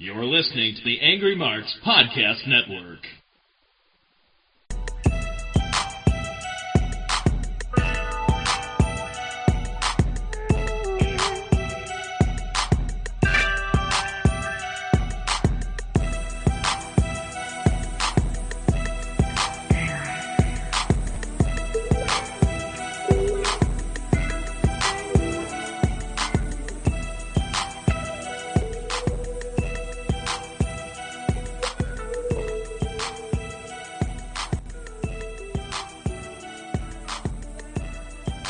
You're listening to the Angry Marks Podcast Network.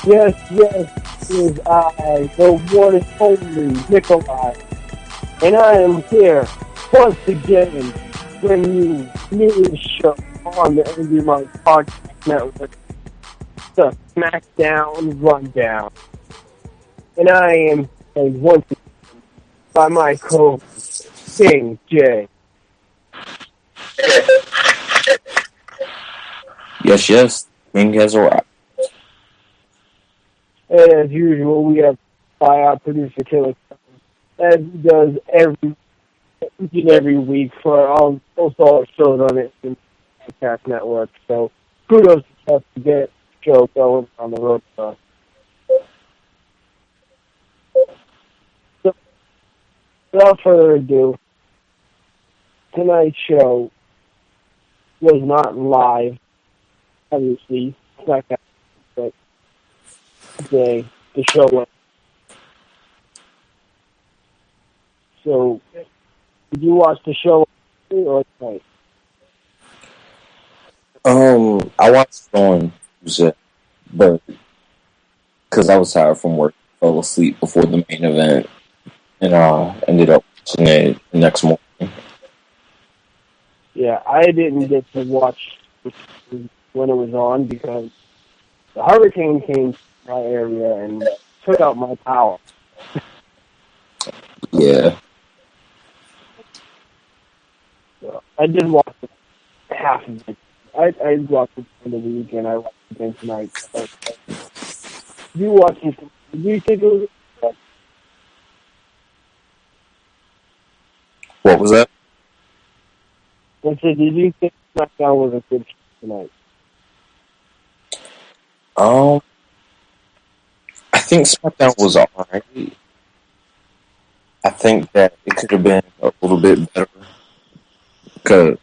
Yes, it is I, the one and only Nikolai, and I am here once again bringing you newest show on the AngryMarks Podcast Network, the SmackDown RunDown. And I am once again by my co-host, King J. Yes, King has arrived. And as usual, we have by our producer Killer, as he does each and every week for almost all our shows on the Podcast Network. So kudos to us to get the show going on the road for us. So, without further ado, tonight's show was not live, obviously. It's not that, but the show went. So, did you watch the show or tonight? I watched it on Tuesday, but because I was tired from work, I fell asleep before the main event, and ended up watching it the next morning. Yeah, I didn't get to watch when it was on because the hurricane came to my area and took out my power. Yeah. So I did watch it, half of it. I watched it for the week and I watched it again tonight. So, you watched it? Did you think it was? What was that? I said, did you think SmackDown was a good show tonight? I think SmackDown was alright. I think that it could have been a little bit better because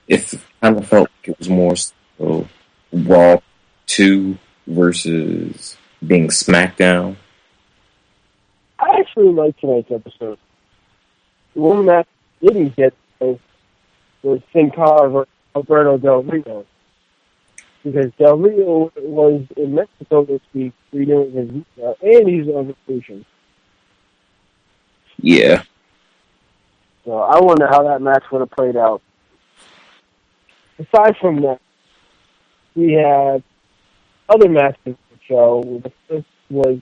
it kind of felt like it was more so Raw 2 versus being SmackDown. I actually liked tonight's episode. The one that didn't get was Sin Cara versus Alberto Del Rio. Because Del Rio was in Mexico this week renewing his visa, and he's on vacation. Yeah. So I wonder how that match would have played out. Aside from that, we had other matches in the show. The first was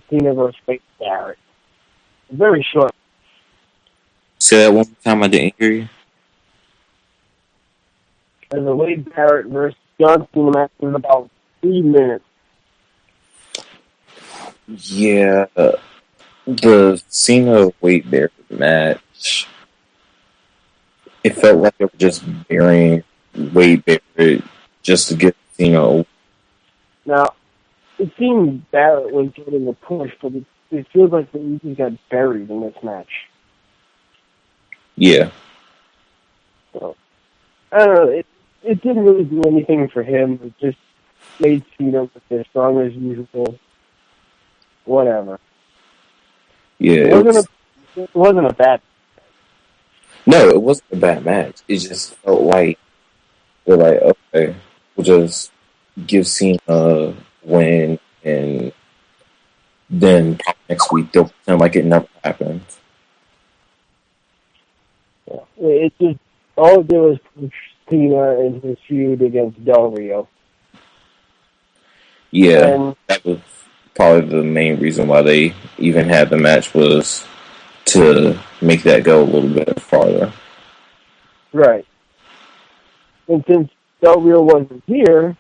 Cena versus Wade Barrett. Very short. Say that one more time, I didn't hear you. And the Wade Barrett versus John Cena match was about 3 minutes. Yeah. The Cena Wade Barrett match, it felt like they were just burying Wade Barrett just to get Cena over. Now, it seemed Barrett was getting a push, but it feels like he just got buried in this match. Yeah. So, I don't know. It didn't really do anything for him. It just made Cena look as strong as usual. Whatever. Yeah. It wasn't a bad. No, it wasn't a bad match. It just felt like they're like, okay, we'll just give Cena a win, and then next week they'll pretend like it never happened. Yeah. It just all it did was push Cena in his feud against Del Rio. Yeah, and that was probably the main reason why they even had the match, was to make that go a little bit farther. Right. And since Del Rio wasn't here,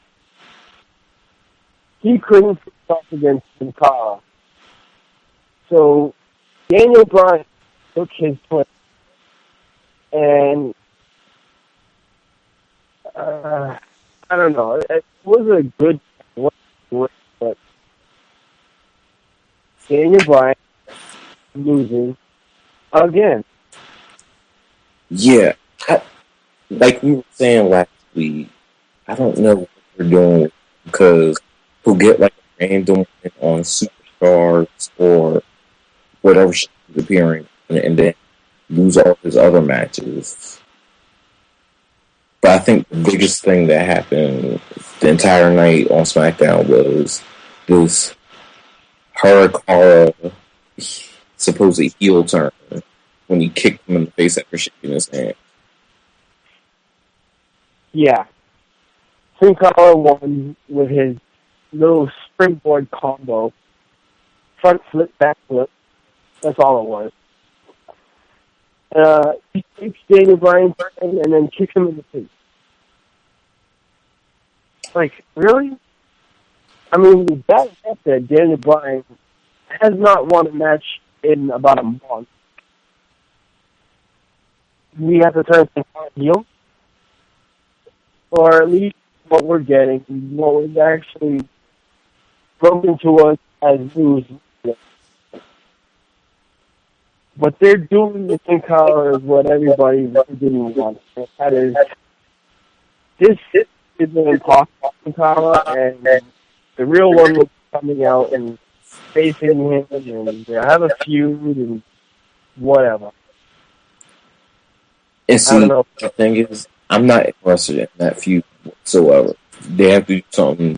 he couldn't talk against Sin Cara. So Daniel Bryan took his place And I don't know. It was a good one, but Daniel Bryan losing again. Yeah, like we were saying last week, I don't know what they're doing because he'll get like a random win on Superstars or whatever she's appearing and then lose all his other matches. But I think the biggest thing that happened the entire night on SmackDown was this Hurricane supposed heel turn when he kicked him in the face after shaking his hand. Yeah. Sin Cara won with his little springboard combo. Front flip, back flip. That's all it was. He takes Daniel Bryan and then kicks him in the face. Like, really? I mean, that said, Daniel Bryan has not won a match in about a month. We have to turn things heel? Or at least what we're getting, what was actually broken to us as news. What they're doing with Sin Cara is what everybody didn't want. That is, this is an impossible Sin Cara, and the real one was coming out and facing him, and they have a feud and whatever. And see, the thing is, I'm not interested in that feud whatsoever. They have to do something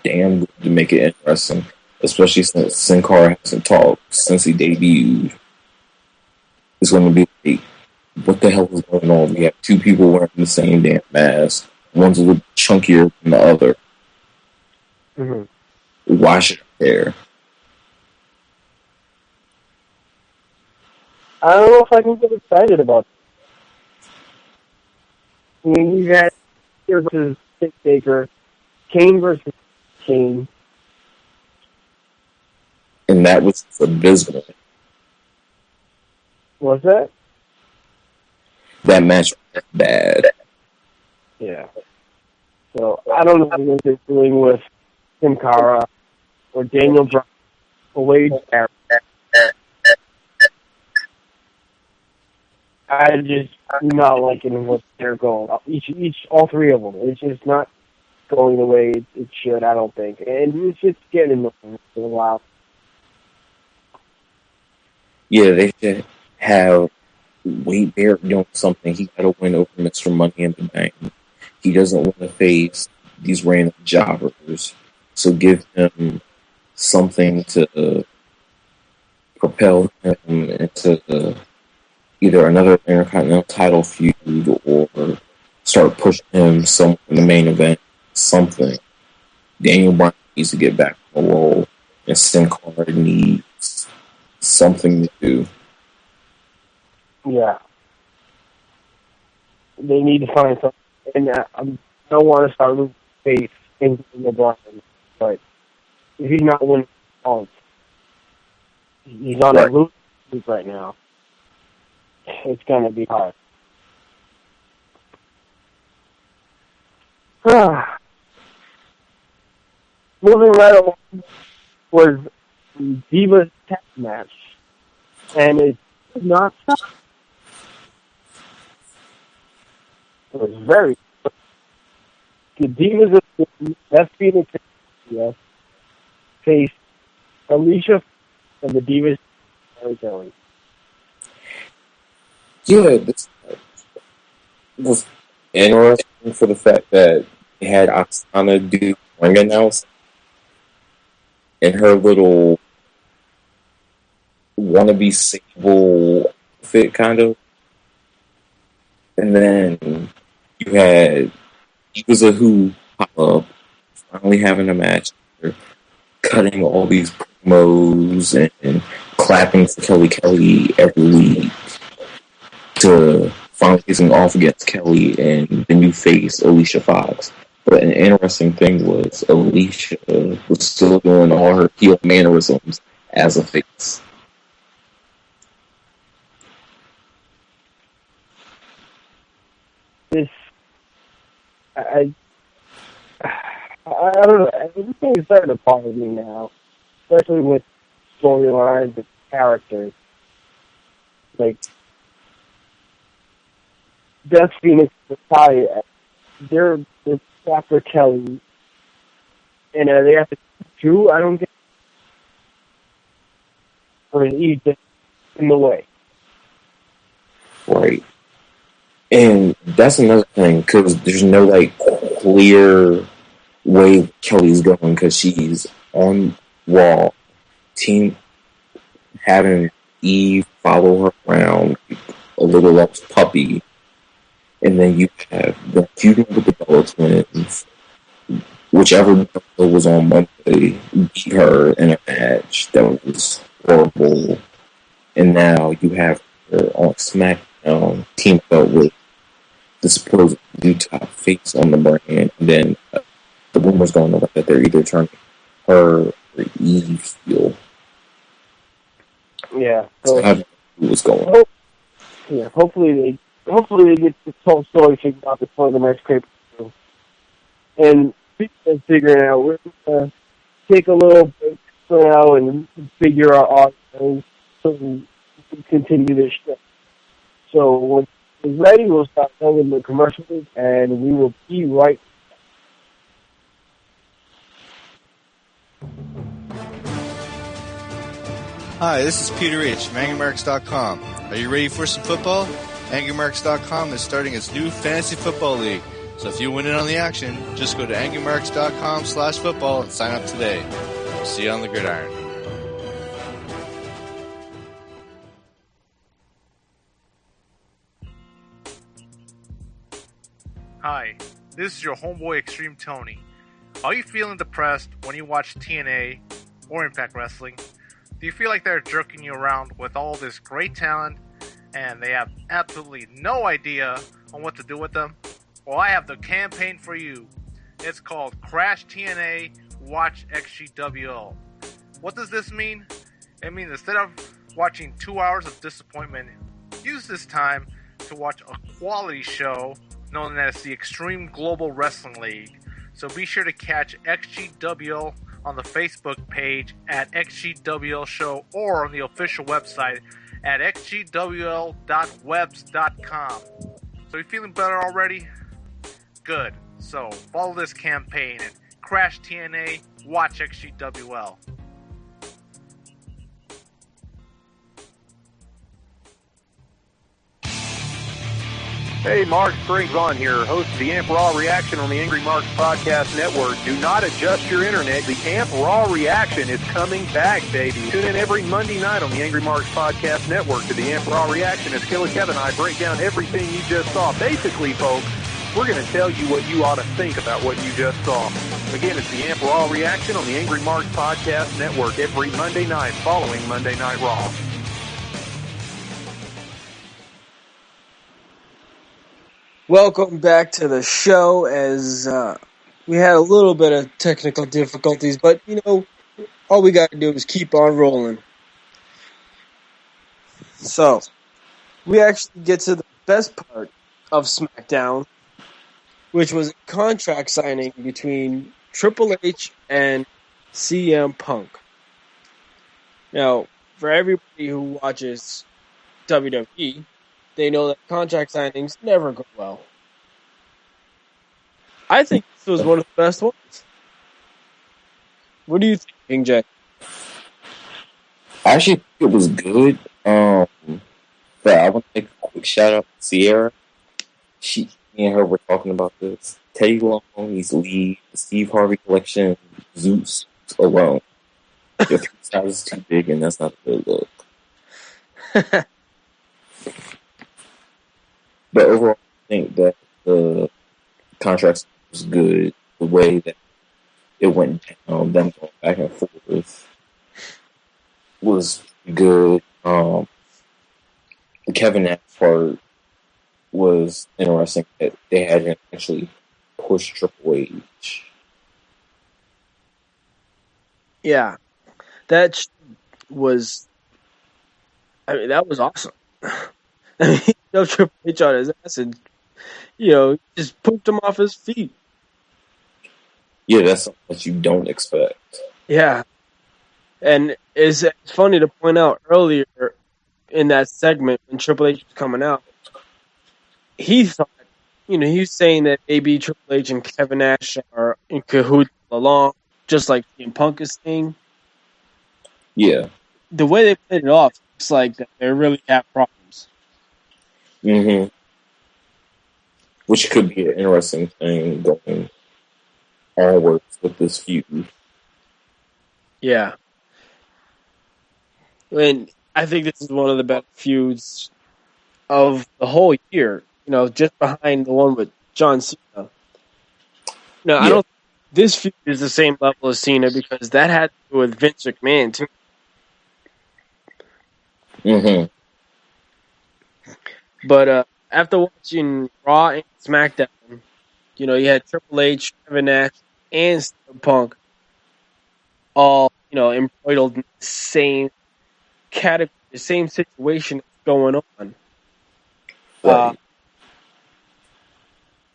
damn good to make it interesting, especially since Sin Cara hasn't talked since he debuted. It's going to be like, what the hell is going on? We have two people wearing the same damn mask. One's a little chunkier than the other. Mm-hmm. Why should I care? I don't know if I can get excited about it. I mean, you had here versus Baker, Kane versus Kane. And that was abysmal. What's that? That match was bad. Yeah. So, I don't know what they're doing with Sin Cara or Daniel Bryan or Wade Barrett. I'm not liking what they're going. All three of them. It's just not going the way it should, I don't think. And it's just getting annoying for a while. Yeah, they should have Wade Barrett doing something. He got to win over Mr. Money in the Bank. He doesn't want to face these random jobbers. So give him something to propel him into either another Intercontinental title feud or start pushing him somewhere in the main event. Something. Daniel Bryan needs to get back on the roll, and Sin Cara needs something to do. Yeah. They need to find something. And I don't want to start losing faith in LeBron, but if he's not winning, he's on a losing streak right now. It's going to be hard. Moving right along was the Divas tag match, and it did not stop. It was very good. The Divas of Beth Phoenix faced Alicia and the Divas of Kelly. Yeah, this was interesting for the fact that they had Oksana do ring announce in her little wannabe Sable outfit, kind of. And then you had Divas of Who pop up, finally having a match, cutting all these promos and clapping for Kelly every week to finally facing off against Kelly and the new face, Alicia Fox. But an interesting thing was Alicia was still doing all her heel mannerisms as a face. this, I don't know. Everything is starting to bother me now, especially with storylines and characters. Like, Beth Phoenix, Natalia, they're after Kelly, and they have to Drew. I don't get, or he's just in the way. Right. And that's another thing, because there's no, like, clear way Kelly's going, because she's on Raw, team having Eve follow her around like a little lost puppy, and then you have the feuding with the Bella Twins, whichever Bella was on Monday beat her in a match that was horrible, and now you have her on SmackDown teamed up with the supposed new top face on the brand, and then the rumors going on that they're either turning her or Eve heel. Yeah. So So I don't know what's going on. hopefully they get this whole story figured out before the next pay-per-view. And speaking of figuring out, we're gonna take a little break for now and figure out our things so we can continue this show. So when it's ready, we'll start filming the commercials, and we will be right. Hi, this is Peter H. from AngryMarks.com. Are you ready for some football? AngryMarks.com is starting its new fantasy football league. So if you win in on the action, just go to AngryMarks.com/football and sign up today. See you on the gridiron. Hi, this is your homeboy Extreme Tony. Are you feeling depressed when you watch TNA or Impact Wrestling? Do you feel like they're jerking you around with all this great talent and they have absolutely no idea on what to do with them? Well, I have the campaign for you. It's called Crash TNA Watch XGWL. What does this mean? It means instead of watching 2 hours of disappointment, use this time to watch a quality show known as the Extreme Global Wrestling League. So be sure to catch XGWL on the Facebook page at XGWL Show or on the official website at xgwl.webs.com. So you feeling better already? Good. So follow this campaign and Crash TNA, watch XGWL. Hey, Mark Springs on here, host of the Amp Raw Reaction on the Angry Marks Podcast Network. Do not adjust your internet. The Amp Raw Reaction is coming back, baby. Tune in every Monday night on the Angry Marks Podcast Network to the Amp Raw Reaction as Killer Kevin and I break down everything you just saw. Basically, folks, we're going to tell you what you ought to think about what you just saw. Again, it's the Amp Raw Reaction on the Angry Marks Podcast Network every Monday night following Monday Night Raw. Welcome back to the show. As we had a little bit of technical difficulties, but all we got to do is keep on rolling. So we actually get to the best part of SmackDown, which was a contract signing between Triple H and CM Punk. Now, for everybody who watches WWE, they know that contract signings never go well. I think this was one of the best ones. What do you think, King Jay? I actually think it was good. But I want to make a quick shout out to Sierra. Me and her were talking about this. Teddy Long needs to leave the Steve Harvey collection, Zeus alone. Your 3 sizes too big, and that's not a good look. But overall, I think that the contract was good. The way that it went down, them going back and forth, was good. The Kevin Nash part was interesting that they hadn't actually pushed Triple H. Yeah, that was. I mean, that was awesome. I mean, Triple H on his ass, and just pushed him off his feet. Yeah, that's something that you don't expect. Yeah. And it's funny to point out earlier in that segment when Triple H was coming out, he thought, he was saying that maybe Triple H and Kevin Nash are in cahoots all along, just like CM Punk is saying. Yeah. The way they played it off, looks like that they really have problems. Mm-hmm. Which could be an interesting thing going onwards with this feud. Yeah. And I think this is one of the best feuds of the whole year, just behind the one with John Cena. No, I don't. This feud is the same level as Cena because that had to do with Vince McMahon too. Mm-hmm. But after watching Raw and SmackDown, you had Triple H, Kevin Nash, and CM Punk all embroiled in the same category, the same situation that's going on. Right.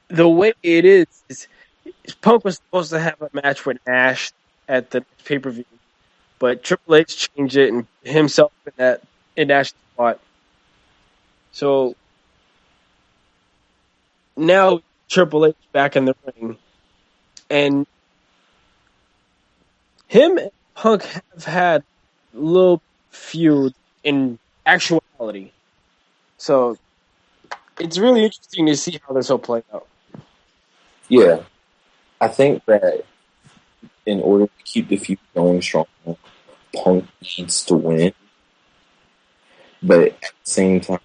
The way it is Punk was supposed to have a match with Nash at the pay-per-view, but Triple H changed it and himself in Nash's spot. So now Triple H back in the ring, and him and Punk have had a little feud in actuality. So it's really interesting to see how this will play out. Yeah. I think that in order to keep the feud going strong, Punk needs to win. But at the same time,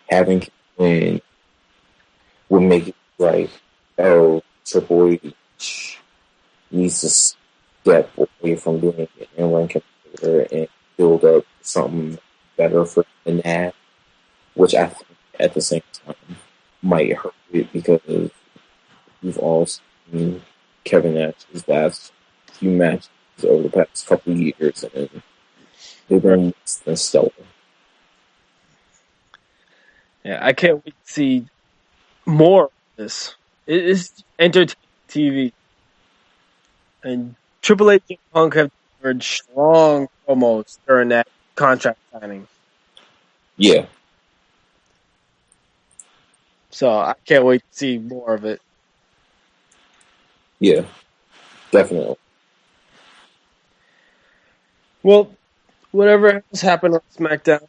having him win would make it like, Triple H needs to step away from being an in-ring competitor and build up something better for the Nash, which I think at the same time might hurt it because we've all seen Kevin Nash's last few matches over the past couple of years, and they've been less than stellar. Yeah, I can't wait to see more of this. It's entertaining TV. And Triple H and Punk have delivered strong promos during that contract signing. Yeah. So I can't wait to see more of it. Yeah. Definitely. Well, whatever has happened on SmackDown,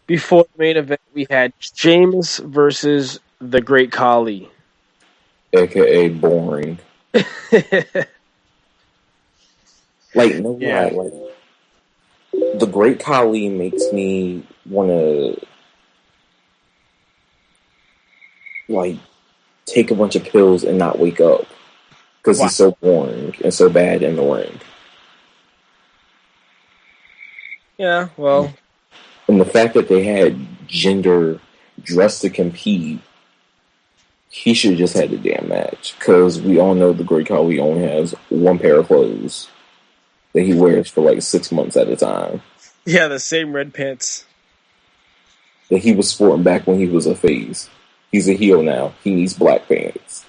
before the main event, we had Sheamus versus the Great Khali. AKA boring. Like, no Yeah. lie, like, the Great Khali makes me want to, like, take a bunch of pills and not wake up. Because he's so boring and so bad in the ring. Yeah, well. And the fact that they had Jinder dressed to compete, he should have just had the damn match. Because we all know the Great Khali only has one pair of clothes that he wears for like 6 months at a time. Yeah, the same red pants that he was sporting back when he was a face. He's a heel now. He needs black pants.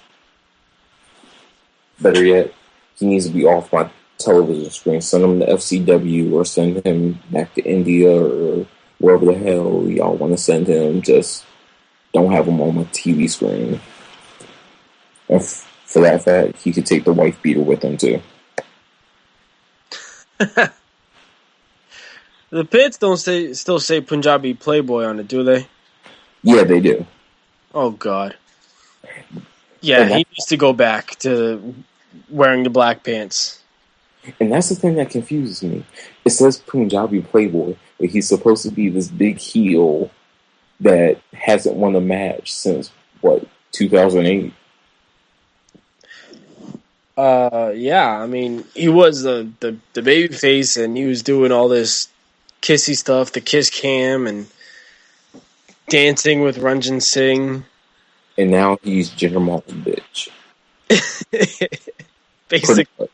Better yet, he needs to be off my television screen. Send him to FCW or send him back to India or wherever the hell y'all want to send him. Just don't have him on my TV screen. And for that fact, he could take the wife beater with him too. The pants don't still say Punjabi Playboy on it, do they? Yeah, they do. Oh, God. Yeah, he needs to go back to wearing the black pants. And that's the thing that confuses me. It says Punjabi Playboy, but he's supposed to be this big heel that hasn't won a match since, 2008? Yeah, I mean, he was the baby face, and he was doing all this kissy stuff, the kiss cam, and dancing with Ranjan Singh. And now he's Jinder Mahal, bitch. Basically.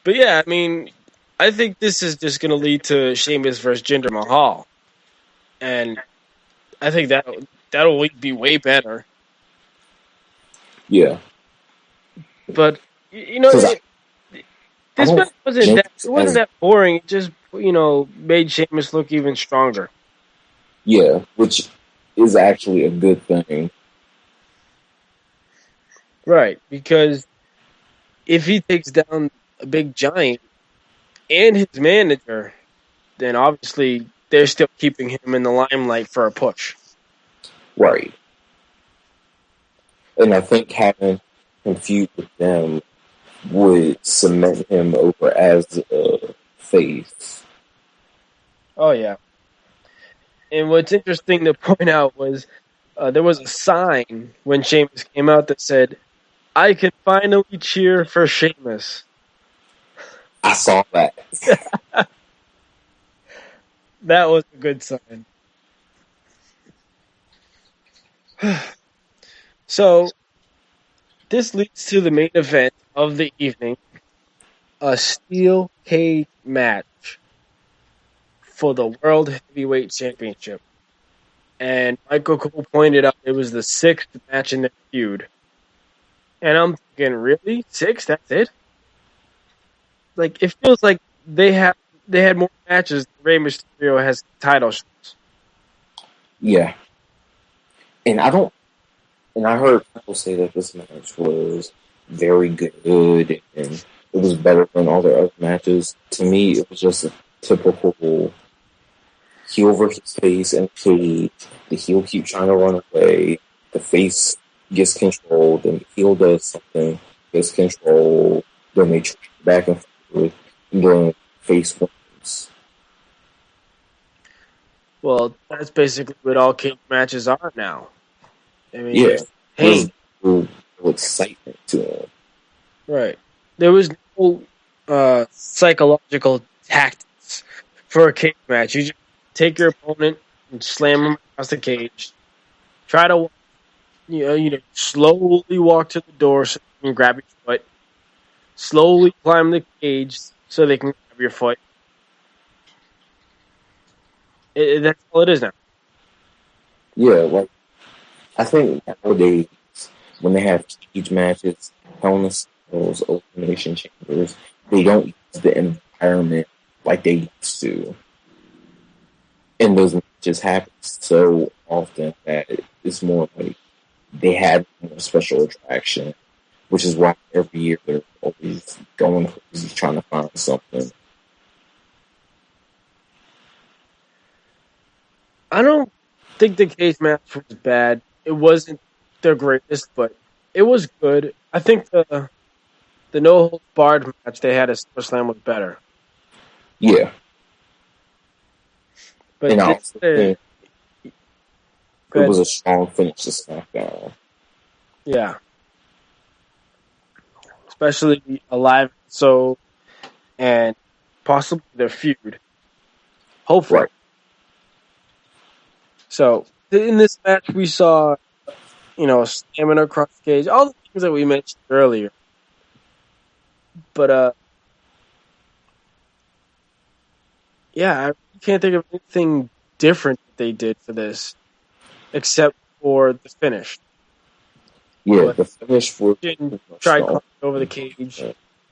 But yeah, I mean, I think this is just going to lead to Sheamus versus Jinder Mahal. And I think that'll be way better. Yeah, But you know, because I this match don't think it wasn't that boring. It just made Sheamus look even stronger. yeah, which is actually a good thing. Right, because if he takes down a big giant and his manager, then obviously they're still keeping him in the limelight for a push. Right. And I think having him feud with them would cement him over as a face. Oh yeah. And what's interesting to point out was there was a sign when Sheamus came out that said, "I can finally cheer for Sheamus." I saw that. That was a good sign. So, this leads to the main event of the evening, a steel cage match for the World Heavyweight Championship. And Michael Cole pointed out it was the 6th match in the feud. And I'm thinking, really? 6? That's it? Like, it feels like they had more matches than Rey Mysterio has title shots. Yeah. And I heard people say that this match was very good and it was better than all their other matches. To me, it was just a typical heel versus face and cage. The heel keeps trying to run away. The face gets controlled, and the heel does something, gets controlled. Then they trade back and forth, and then face wins. Well, that's basically what all cage matches are now. I mean, Yeah, hey, there's no excitement to them. right. There was no psychological tactics for a cage match. You just take your opponent and slam him across the cage. Try to, slowly walk to the door so you can grab your foot. Slowly climb the cage so they can grab your foot. That's all it is now. Yeah, like I think nowadays when they have cage matches, Hell in a Cells, Elimination Chambers, they don't use the environment like they used to. And those matches happen so often that it's more like they have more special attraction, which is why every year they're always going crazy trying to find something. I don't think the cage match was bad. It wasn't the greatest, but it was good. I think the no holds barred match they had at SummerSlam was better. Yeah. But And I this, also think it was a strong finish to SmackDown. yeah, especially Alive So and possibly their feud. Hopefully. Right. So in this match, we saw, stamina across the cage, all the things that we mentioned earlier. But yeah, I can't think of anything different that they did for this, except for the finish. Yeah, But the finish for tried climbing over the cage.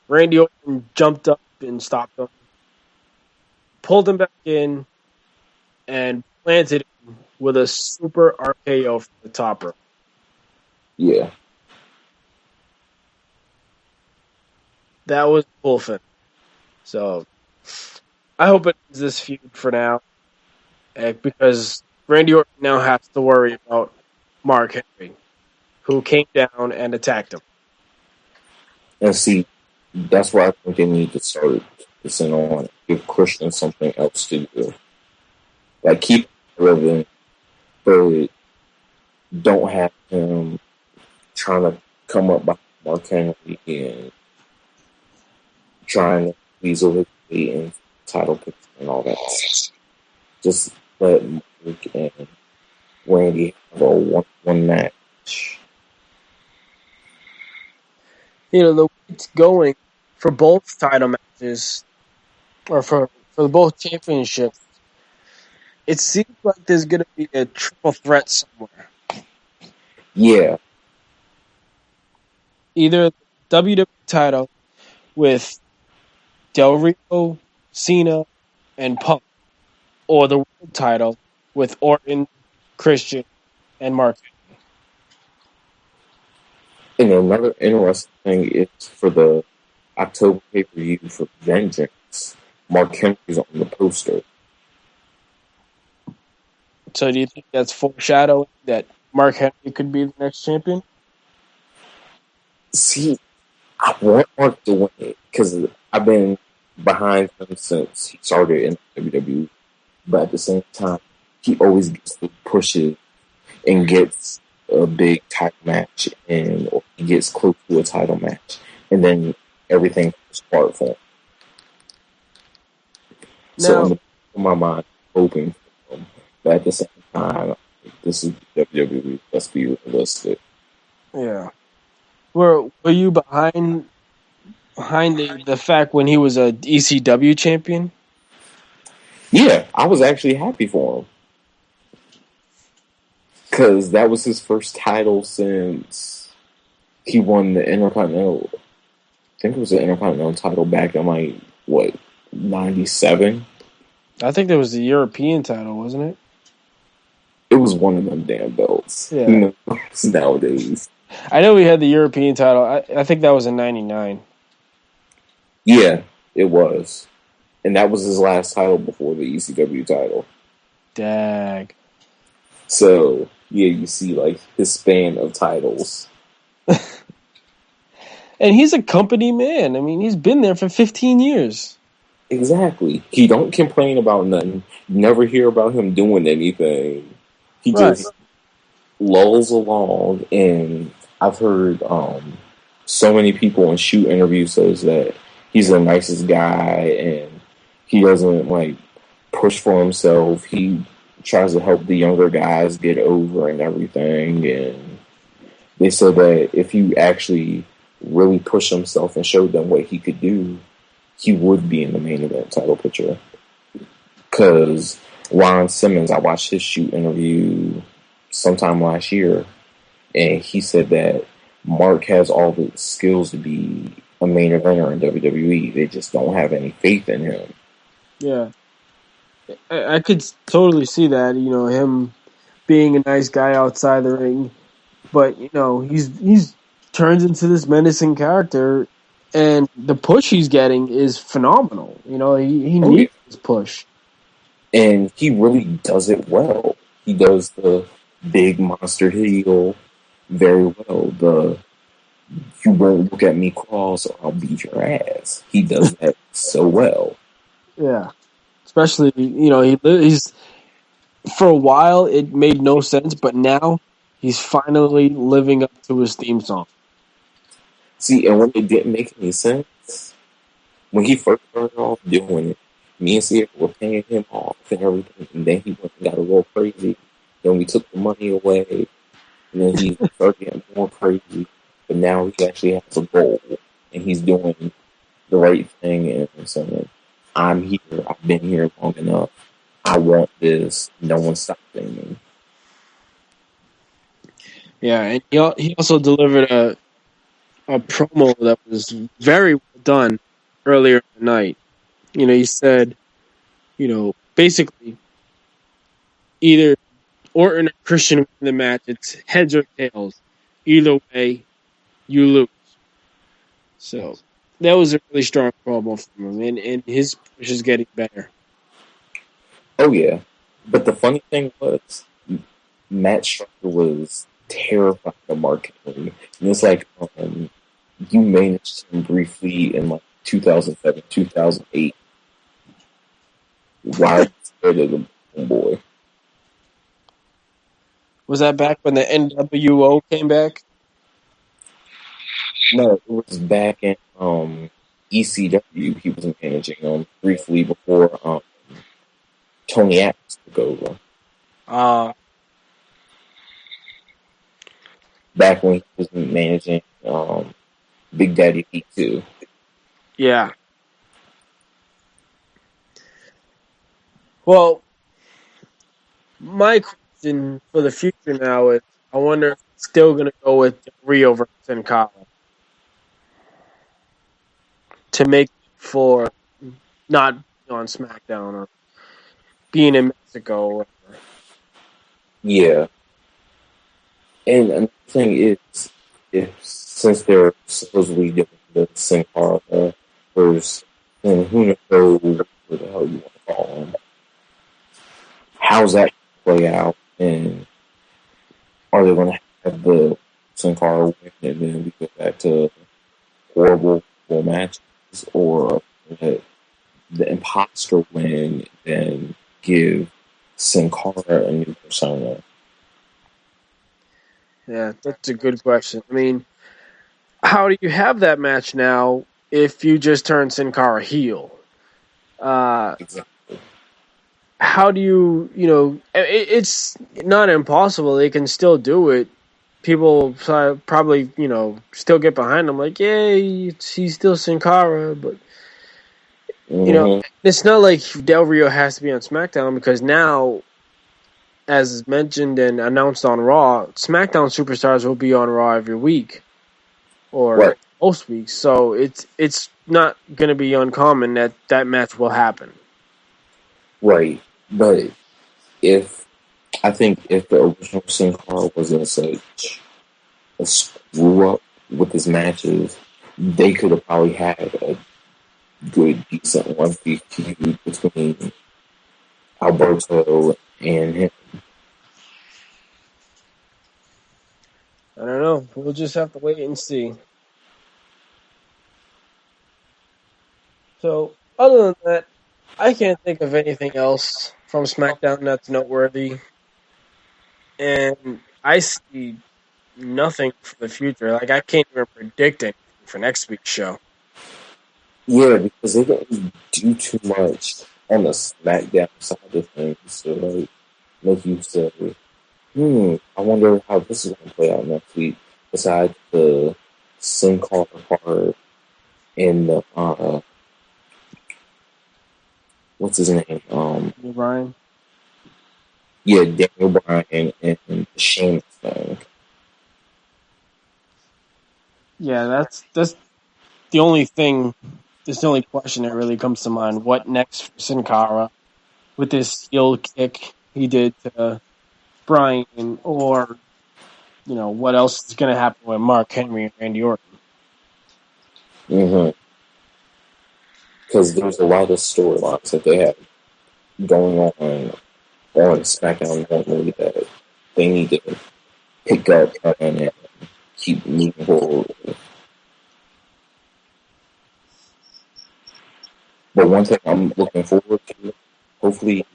Randy Orton jumped up and stopped him, pulled him back in, and planted him with a super RKO from the top rope. Yeah. That was cool finish. So I hope it ends this feud for now, because Randy Orton now has to worry about Mark Henry, who came down and attacked him. And see, that's why I think they need to start focusing on give Christian something else to do. Like, keep it relevant, but don't have him trying to come up by Mark Henry and trying to weasel his way in title picture and all that. Just let Mark and Randy have a one-on-one match. The way it's going for both title matches, or for both championships, it seems like there's going to be a triple threat somewhere. Yeah, Either the WWE title with Del Rio, Cena, and Punk, or the world title with Orton, Christian, and Mark. and another interesting thing is for the October pay-per-view for Vengeance, Mark Henry's on the poster. So do you think that's foreshadowing that Mark Henry could be the next champion? See, I want Mark to win it because I've been behind him since he started in WWE. But at the same time, he always gets the pushes and gets a big title match, or he gets close to a title match, and then everything falls apart for him. So in my mind, I'm hoping for him, but at the same time, this is WWE. Let's be realistic. Yeah. Were you behind the fact when he was a ECW champion? Yeah, I was actually happy for him because that was his first title since he won the Intercontinental. I think it was the Intercontinental title back in 97? I think there was the European title, wasn't it? It was one of them damn belts. Yeah. You know, nowadays. I know we had the European title. I think that was in 99. Yeah, it was. And that was his last title before the ECW title. Dag. So, yeah, you see, his span of titles. And he's a company man. I mean, he's been there for 15 years. Exactly. He don't complain about nothing. You never hear about him doing anything. He just lulls along, and I've heard so many people in shoot interviews says that he's the nicest guy, and he doesn't push for himself. He tries to help the younger guys get over and everything, and they said that if you actually really push himself and showed them what he could do, he would be in the main event title picture. Because Ron Simmons, I watched his shoot interview sometime last year, and he said that Mark has all the skills to be a main eventer in WWE. They just don't have any faith in him. Yeah. I could totally see that, him being a nice guy outside the ring. But, he's turns into this menacing character, and the push he's getting is phenomenal. He needs this push. And he really does it well. He does the big monster heel very well. You won't look at me cross or I'll beat your ass. He does that so well. Yeah. Especially, he's for a while it made no sense, but now he's finally living up to his theme song. See, and when it didn't make any sense, when he first started off doing it, me and Sierra were paying him off and everything, and then he went and got a little crazy. Then we took the money away, and then he started getting more crazy. But now he actually has a goal, and he's doing the right thing and saying, I'm here, I've been here long enough, I want this, no one's stopping me. Yeah, and he also delivered a promo that was very well done earlier in the night. He said, basically, either Orton or Christian win the match, it's heads or tails. Either way, you lose. So that was a really strong promo from him, and his push is getting better. Oh, yeah. But the funny thing was, Matt Striker was terrified of Mark Henry. And it's you managed him briefly in 2007, 2008. Why are you scared of the boy? Was that back when the NWO came back? No, it was back in ECW. He was managing him briefly before Tony Atlas took over. Back when he was managing Big Daddy P2. Yeah. Well, My question for the future now is, I wonder if it's still going to go with Rio versus Sin Cara to make for not being on SmackDown or being in Mexico. Or whatever. Yeah. And another thing is, if since they're supposedly doing the Sin Cara first, then who knows what the hell you want to call them? How's that going to play out? And are they going to have the Sin Cara win and then we go back to horrible matches? Or let the imposter win and give Sin Cara a new persona? Yeah, that's a good question. I mean, how do you have that match now if you just turn Sin Cara heel? Exactly. How do you, it's not impossible. They can still do it. People probably, still get behind them like, yay, he's still Sin Cara, but, it's not like Del Rio has to be on SmackDown because now, as mentioned and announced on Raw, SmackDown superstars will be on Raw every week or most weeks. So it's not going to be uncommon that match will happen. Right. But I think if the original Sin Cara wasn't such a screw up with his matches, they could have probably had a good, decent 1-week feud between Alberto and him. I don't know. We'll just have to wait and see. So, other than that, I can't think of anything else from SmackDown that's noteworthy. And I see nothing for the future. Like, I can't even predict anything for next week's show. Yeah, because they didn't do too much on the SmackDown side of things. So, like you said, I wonder how this is going to play out next week. Besides the Sin Cara part and the what's his name? Brian? Yeah, Daniel Bryan and the Sheamus thing. Yeah, that's the only thing. That's the only question that really comes to mind. What next for Sin Cara with this heel kick he did to Bryan, or what else is going to happen with Mark Henry and Randy Orton? Because there's a lot of storylines that they have going on SmackDown normally that they need to pick up and keep moving forward. But one thing I'm looking forward to, hopefully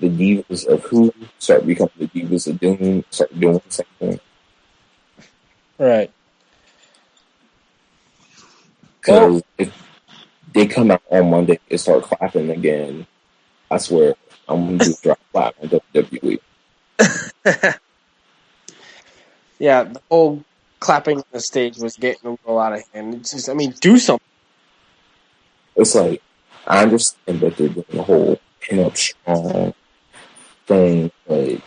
the Divas of Who start becoming the Divas of Doom, start doing something. Right. Because if they come out on Monday and start clapping again, I swear I'm going to do a drop clap on WWE. Yeah, the whole clapping on the stage was getting a little out of hand. It's just, do something. It's like, I understand that they're doing the whole pin-up strong thing, but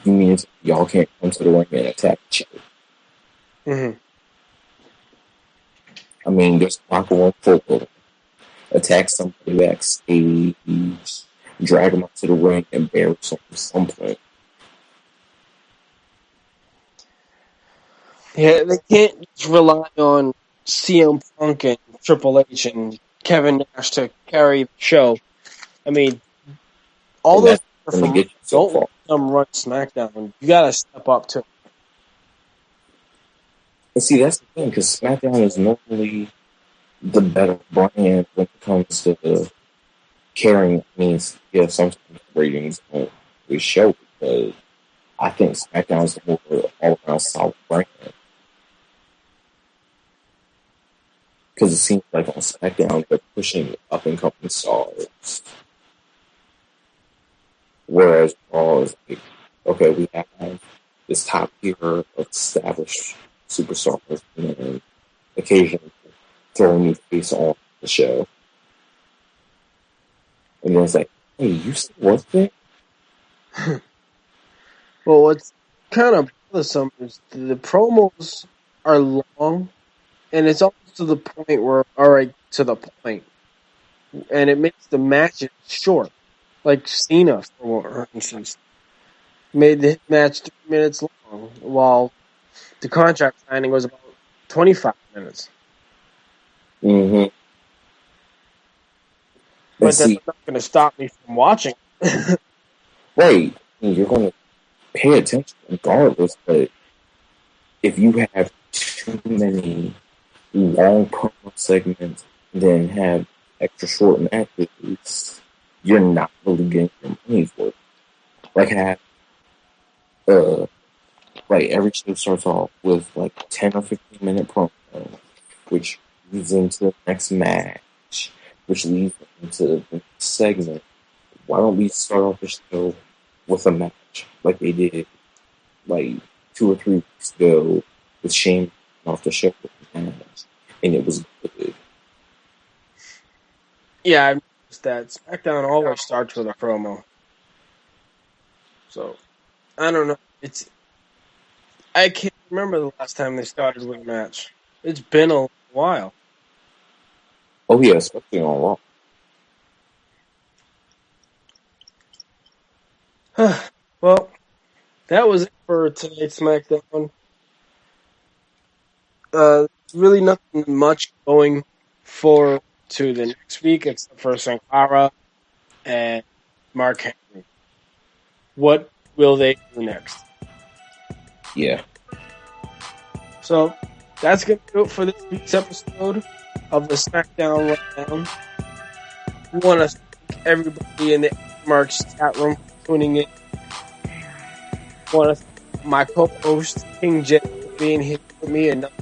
you mean y'all can't come to the ring and attack each other? I mean, there's locker room football. Attack somebody backstage, drag them up to the ring, and embarrass them or something. Yeah, they can't just rely on CM Punk and Triple H and Kevin Nash to carry the show. All those from don't let them run SmackDown. You got to step up too. And see, that's the thing, because SmackDown is normally the better brand when it comes to carrying. Sometimes ratings don't really show, but I think SmackDown is the more all-around solid brand. Because it seems like on SmackDown, they're pushing up-and-coming stars. Whereas Raw is like, okay, we have this top tier of established superstars and then occasionally throw a new face on the show. And then it's like, hey, you still work there? Well, what's kind of bothersome is the promos are long, and it's almost to the point where, all right, to the point, and it makes the matches short. Like Cena, for instance, made the match 3 minutes long, while the contract signing was about 25 minutes. Mm-hmm. But that's not going to stop me from watching. Right. You're going to pay attention regardless, but if you have too many long promo segments, then have extra short matches, you're not really getting your money for it. Like like every show starts off with like 10 or 15-minute promo, which leads into the next match, which leads into the next segment. Why don't we start off the show with a match like they did like 2 or 3 weeks ago with Shane off the show with the match, and it was good. Yeah, I've noticed that. SmackDown always starts with a promo. So, I don't know. I can't remember the last time they started with a match. It's been a while. Oh yeah, especially on Raw. Well, that was it for tonight's SmackDown. Really nothing much going forward to the next week except for Sin Cara and Mark Henry. What will they do next? Yeah. So, that's going to do it for this week's episode of the SmackDown RunDown. We want to thank everybody in the Marks chat room for tuning in. I want to thank my co-host, King J, for being here with me another